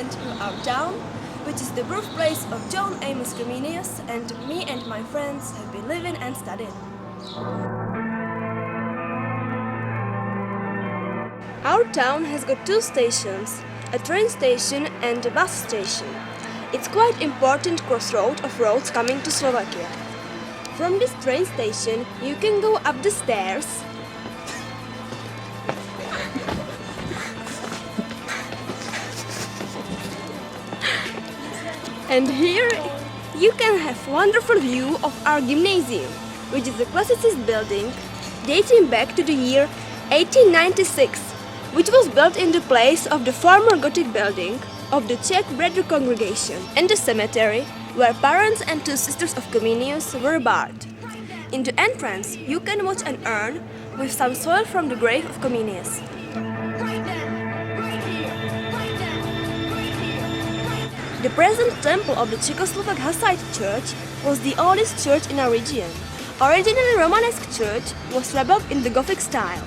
went to our town, which is the birthplace of John Amos Comenius, and me and my friends have been living and studying. Our town has got two stations, a train station and a bus station. It's quite important crossroad of roads coming to Slovakia. From this train station you can go up the stairs and here you can have wonderful view of our gymnasium, which is a classicist building dating back to the year 1896, which was built in the place of the former Gothic building of the Czech Brother congregation, and the cemetery where parents and two sisters of Comenius were buried. In the entrance you can watch an urn with some soil from the grave of Comenius. The present temple of the Czechoslovak Hussite Church was the oldest church in our region. Originally Romanesque church was rebuilt in the Gothic style.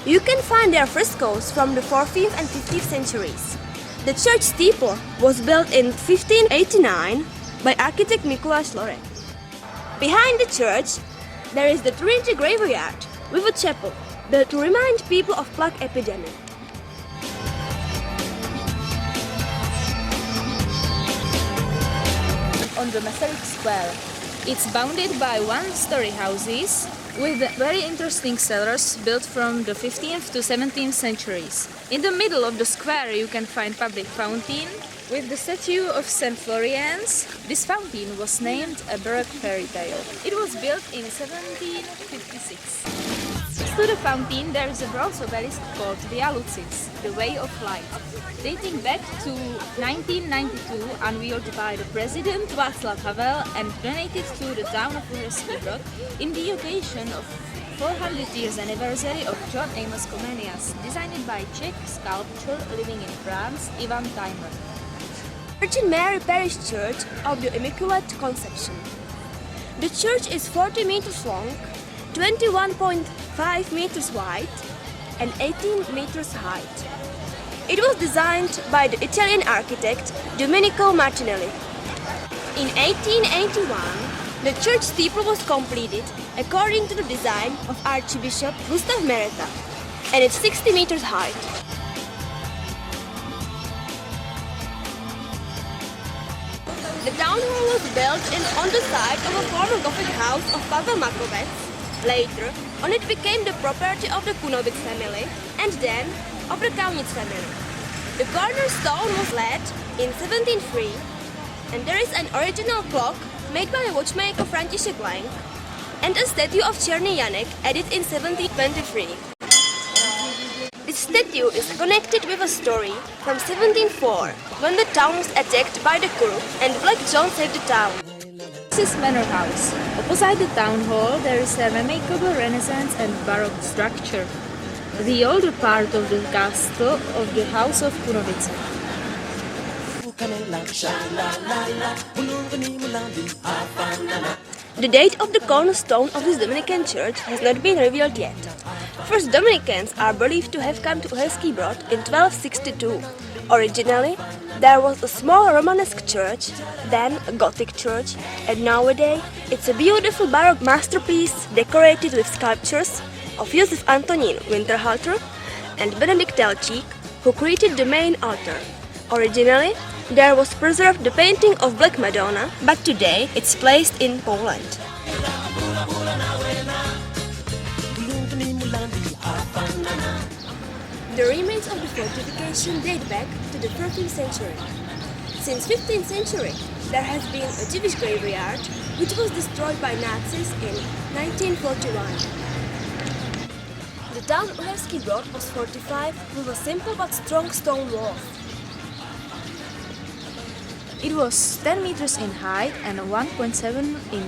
You can find their frescoes from the 14th and 15th centuries. The church steeple was built in 1589 by architect Mikuláš Lorek. Behind the church there is the Trinity graveyard with a chapel built to remind people of plague epidemic. On the Masaryk Square. It's bounded by one-story houses with very interesting cellars built from the 15th to 17th centuries. In the middle of the square you can find public fountain with the statue of St. Florian's. This fountain was named a Baroque fairy tale. It was built in 1756. Next to the fountain there is a bronze obelisk called Via Lucis, the Way of Light, dating back to 1992, unveiled by the President Václav Havel and donated to the town of Uherský Brod in the occasion of 400 years anniversary of John Amos Comenius, designed by Czech sculptor living in France, Ivan Timer. Virgin Mary Parish Church of the Immaculate Conception. The church is 40 meters long, 21.5 meters wide and 18 meters high. It was designed by the Italian architect Domenico Martinelli. In 1881, the church steeple was completed according to the design of Archbishop Gustav Mereta, and it's 60 meters high. The town hall was built on the site of a former Gothic house of Pavel Makovec. Later on it became the property of the Kunovic family and then of the Kaunitz family. The cornerstone was laid in 1703 and there is an original clock made by a watchmaker František Lang and a statue of Černý Janek added in 1723. This statue is connected with a story from 1704 when the town was attacked by the Kuru and Black John saved the town. This is Manor House. Opposite the town hall there is a remarkable Renaissance and Baroque structure, the older part of the castle of the House of Kunovice. The date of the cornerstone of this Dominican church has not been revealed yet. First Dominicans are believed to have come to Uherský Brod in 1262. Originally, there was a small Romanesque church, then a Gothic church, and nowadays it's a beautiful Baroque masterpiece decorated with sculptures of Josef Antonín Winterhalter and Benedikt Telčík, who created the main altar. Originally, there was preserved the painting of Black Madonna, but today it's placed in Poland. The remains of the fortification date back to the 13th century. Since 15th century, there has been a Jewish graveyard which was destroyed by Nazis in 1941. The town Uherský Brod was fortified with a simple but strong stone wall. It was 10 meters in height and 1.7 in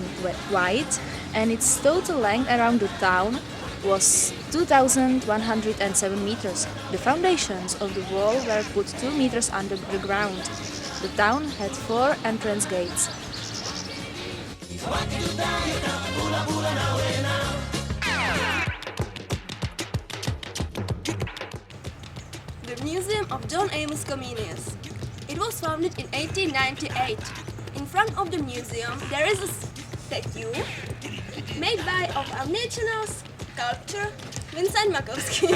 wide, and its total length around the town was 2,107 meters. The foundations of the wall were put 2 meters under the ground. The town had 4 entrance gates. The Museum of John Amos Comenius. It was founded in 1898. In front of the museum there is a statue made by our national sculptor Vincent Makovsky.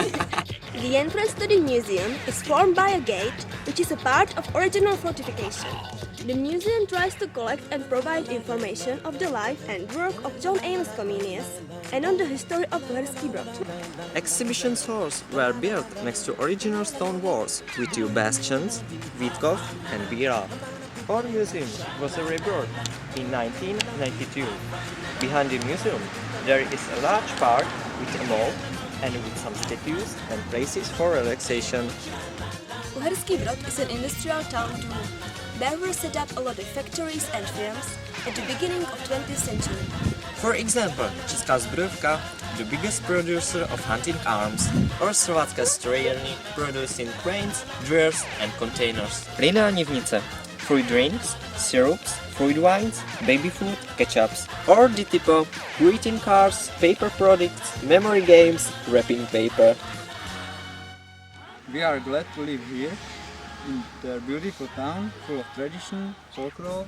The entrance to the museum is formed by a gate which is a part of original fortification. The museum tries to collect and provide information of the life and work of John Amos Comenius and on the history of Uherský Brod. Exhibition halls were built next to original stone walls with two bastions, Vítkov and Víra. Our museum was rebuilt in 1992. Behind the museum there is a large park with a mall and with some statues and places for relaxation. Uherský Brod is an industrial town too. There were set up a lot of factories and firms at the beginning of 20th century. For example, Česká zbrojovka, the biggest producer of hunting arms, or Slovatská strojírny, producing cranes, drawers and containers. Lineárnice, fruit drinks, syrups, fruit wines, baby food, ketchups, or DTPO, greeting cards, paper products, memory games, wrapping paper. We are glad to live here in the beautiful town full of tradition, folklore.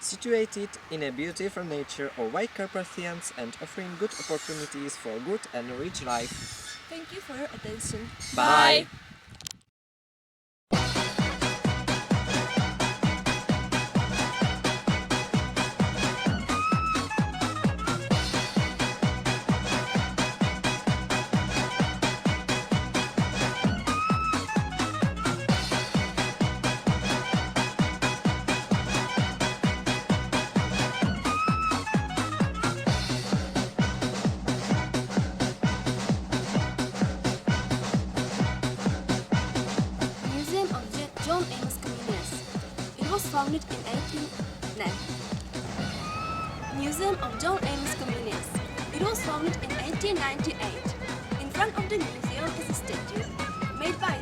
Situated in a beautiful nature of white Carpathians and offering good opportunities for good and rich life. Thank you for your attention. Bye. John Amos Comenius. It was founded in 18... Museum of John Amos Comenius. It was founded in 1898. In front of the museum is a statue made by...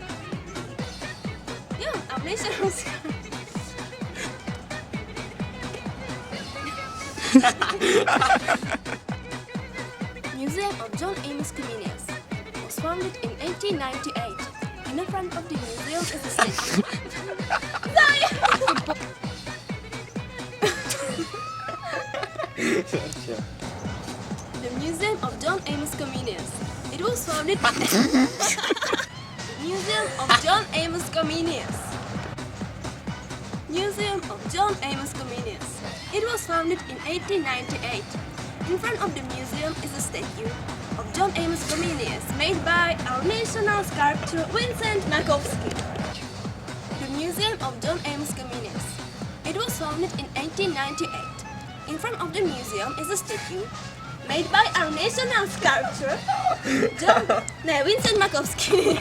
our national... Museum of John Amos Comenius was founded in 1898. In the front of the museum is a statue. The Museum of John Amos Comenius. It was founded. Museum of John Amos Comenius. Museum of John Amos Comenius. It was founded in 1898. In front of the museum is a statue of John Amos Comenius made by our national sculptor Vincent Makovsky. The Museum of John Amos Comenius. It was founded in 1898. In front of the museum is a statue made by our national sculptor Vincent Makovsky.